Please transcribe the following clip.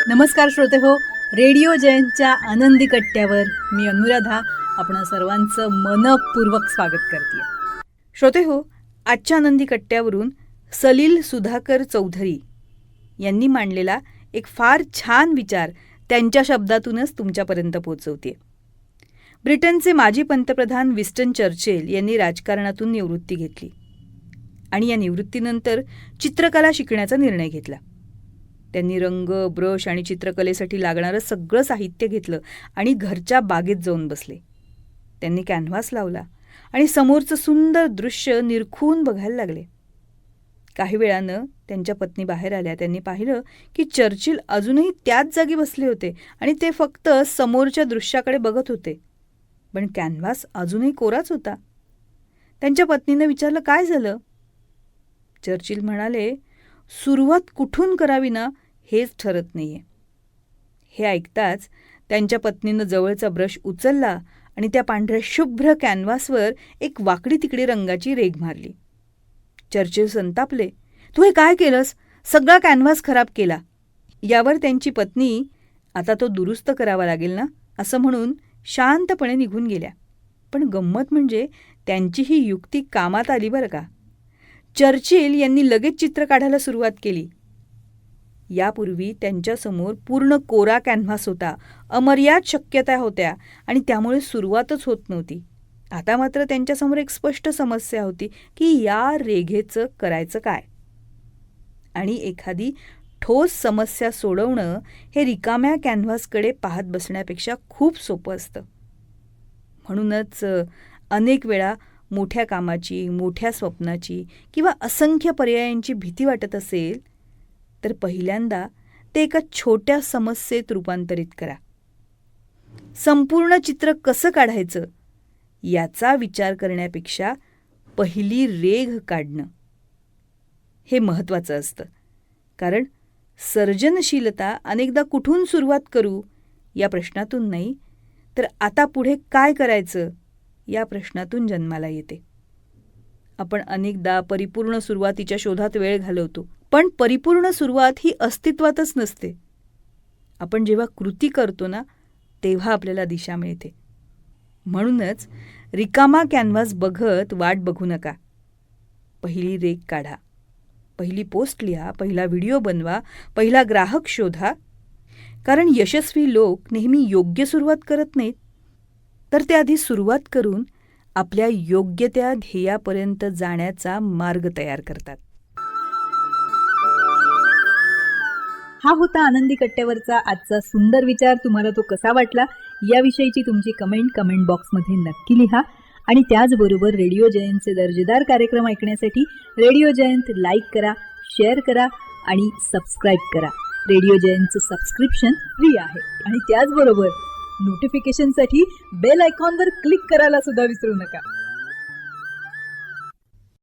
नमस्कार श्रोते हो, रेडिओ जयंतच्या आनंदी कट्ट्यावर मी अनुराधा आपण सर्वांचं मनपूर्वक स्वागत करते. श्रोते हो, आजच्या आनंदी कट्ट्यावरून सलील सुधाकर चौधरी यांनी मांडलेला एक फार छान विचार त्यांच्या शब्दातूनच तुमच्यापर्यंत पोहोचवते. ब्रिटनचे माजी पंतप्रधान विन्स्टन चर्चिल यांनी राजकारणातून निवृत्ती घेतली आणि या निवृत्तीनंतर चित्रकला शिकण्याचा निर्णय घेतला. त्यांनी रंग, ब्रश आणि चित्रकलेसाठी लागणारं सगळं साहित्य घेतलं आणि घरच्या बागेत जाऊन बसले. त्यांनी कॅनव्हास लावला आणि समोरचं सुंदर दृश्य निरखून बघायला लागले. काही वेळानं त्यांच्या पत्नी बाहेर आल्या. त्यांनी पाहिलं की चर्चिल अजूनही त्याच जागी बसले होते आणि ते फक्त समोरच्या दृश्याकडे बघत होते, पण कॅनव्हास अजूनही कोराच होता. त्यांच्या पत्नीनं विचारलं, काय झालं? चर्चिल म्हणाले, सुरुवात कुठून करावी ना हेच ठरत नाहीये. हे ऐकताच त्यांच्या पत्नीनं जवळचा ब्रश उचलला आणि त्या पांढऱ्या शुभ्र कॅनव्हासवर एक वाकडी तिकडी रंगाची रेघ मारली. चर्चिल संतापले, तू हे काय केलंस? सगळा कॅनव्हास खराब केला. यावर त्यांची पत्नी, आता तो दुरुस्त करावा लागेल ना असं म्हणून शांतपणे निघून गेल्या. पण गंमत म्हणजे त्यांची ही युक्ती कामात आली बरं का. चर्चिल यांनी लगेच चित्र काढायला सुरुवात केली. यापूर्वी त्यांच्यासमोर पूर्ण कोरा कॅनव्हास होता, अमर्याद शक्यता होत्या आणि त्यामुळे सुरुवातच होत नव्हती. आता मात्र त्यांच्यासमोर एक स्पष्ट समस्या होती की या रेघेचं करायचं काय. आणि एखादी ठोस समस्या सोडवणं हे रिकाम्या कॅनव्हासकडे पाहत बसण्यापेक्षा खूप सोपं असतं. म्हणूनच अनेक वेळा मोठ्या कामाची, मोठ्या स्वप्नाची किंवा असंख्य पर्यायांची भीती वाटत असेल तर पहिल्यांदा ते एका छोट्या समस्येत रूपांतरित करा. संपूर्ण चित्र कसं काढायचं याचा विचार करण्यापेक्षा पहिली रेघ काढणं हे महत्त्वाचं असतं. कारण सर्जनशीलता अनेकदा कुठून सुरुवात करू या प्रश्नातून नाही, तर आता पुढे काय करायचं या प्रश्नातून जन्माला येते. आपण अनेकदा परिपूर्ण सुरुवातीच्या शोधात वेळ घालवतो, पण परिपूर्ण सुरुवात ही अस्तित्वातच नसते. आपण जेव्हा कृती करतो ना तेव्हा आपल्याला दिशा मिळते. म्हणूनच रिकामा कॅनव्हास बघत वाट बघू नका. पहिली रेघ काढा, पहिली पोस्ट लिहा, पहिला व्हिडिओ बनवा, पहिला ग्राहक शोधा. कारण यशस्वी लोक नेहमी योग्य सुरुवात करत नाहीत, तर ते आधी सुरुवात करून आपल्या योग्य त्या ध्येयापर्यंत जाण्याचा मार्ग तयार करतात. हा होता आनंदी कट्ट्यावरचा आजचा सुंदर विचार. तुम्हाला तो कसा वाटला याविषयीची तुमची कमेंट बॉक्समध्ये नक्की लिहा. आणि त्याचबरोबर रेडिओ जयंतचे दर्जेदार कार्यक्रम ऐकण्यासाठी रेडिओ जयंत लाईक करा, शेअर करा आणि सबस्क्राईब करा. रेडिओ जयंतचं सबस्क्रिप्शन फ्री आहे. आणि त्याचबरोबर नोटिफिकेशनसाठी बेल आयकॉनवर क्लिक करायला सुद्धा विसरू नका.